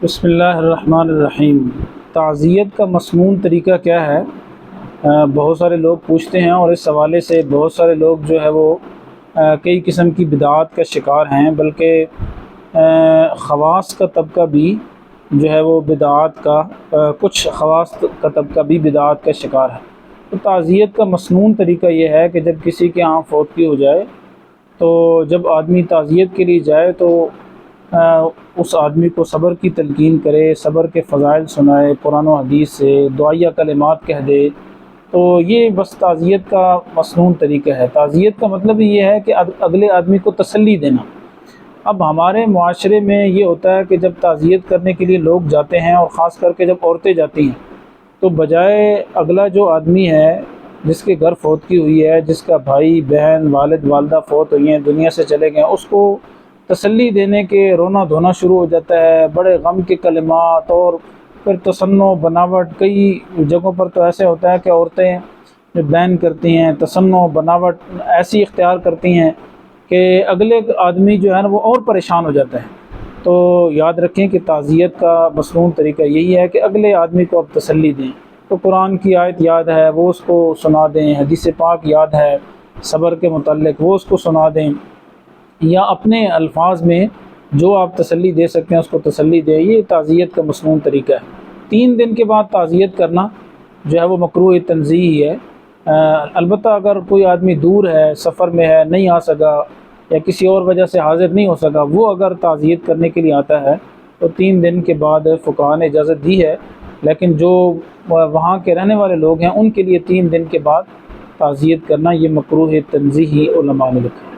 بسم اللہ الرحمن الرحیم۔ تعزیت کا مسنون طریقہ کیا ہے؟ بہت سارے لوگ پوچھتے ہیں اور اس حوالے سے بہت سارے لوگ جو ہے وہ کئی قسم کی بدعات کا شکار ہیں، بلکہ خواص کا طبقہ بھی جو ہے وہ بدعات کا کچھ خواص کا طبقہ بھی بدعات کا شکار ہے۔ تو تعزیت کا مسنون طریقہ یہ ہے کہ جب کسی کے ہاں فوتگی ہو جائے تو جب آدمی تعزیت کے لیے جائے تو اس آدمی کو صبر کی تلقین کرے، صبر کے فضائل سنائے، قرآن و حدیث سے دعائیہ کلمات کہہ دے۔ تو یہ بس تعزیت کا مسنون طریقہ ہے۔ تعزیت کا مطلب یہ ہے کہ اگلے آدمی کو تسلی دینا۔ اب ہمارے معاشرے میں یہ ہوتا ہے کہ جب تعزیت کرنے کے لیے لوگ جاتے ہیں، اور خاص کر کے جب عورتیں جاتی ہیں، تو بجائے اگلا جو آدمی ہے جس کے گھر فوتگی ہوئی ہے، جس کا بھائی بہن والد والدہ فوت ہوئی ہیں، دنیا سے چلے گئے ہیں، اس کو تسلی دینے کے رونا دھونا شروع ہو جاتا ہے، بڑے غم کے کلمات، اور پھر تصنع بناوٹ۔ کئی جگہوں پر تو ایسے ہوتا ہے کہ عورتیں جو بیان کرتی ہیں تصنع بناوٹ ایسی اختیار کرتی ہیں کہ اگلے آدمی جو ہے نا وہ اور پریشان ہو جاتا ہے۔ تو یاد رکھیں کہ تعزیت کا مسنون طریقہ یہی ہے کہ اگلے آدمی کو اب تسلی دیں۔ تو قرآن کی آیت یاد ہے وہ اس کو سنا دیں، حدیث پاک یاد ہے صبر کے متعلق وہ اس کو سنا دیں، یا اپنے الفاظ میں جو آپ تسلی دے سکتے ہیں اس کو تسلی دیں۔ یہ تعزیت کا مسنون طریقہ ہے۔ 3 دن کے بعد تعزیت کرنا جو ہے وہ مکروہ تنزیہی ہے۔ البتہ اگر کوئی آدمی دور ہے، سفر میں ہے، نہیں آ سکا یا کسی اور وجہ سے حاضر نہیں ہو سکا، وہ اگر تعزیت کرنے کے لیے آتا ہے تو 3 دن کے بعد فقہاء نے اجازت دی ہے، لیکن جو وہاں کے رہنے والے لوگ ہیں ان کے لیے 3 دن کے بعد تعزیت کرنا یہ مکروہ تنزیہی علماء نے لکھا ہے۔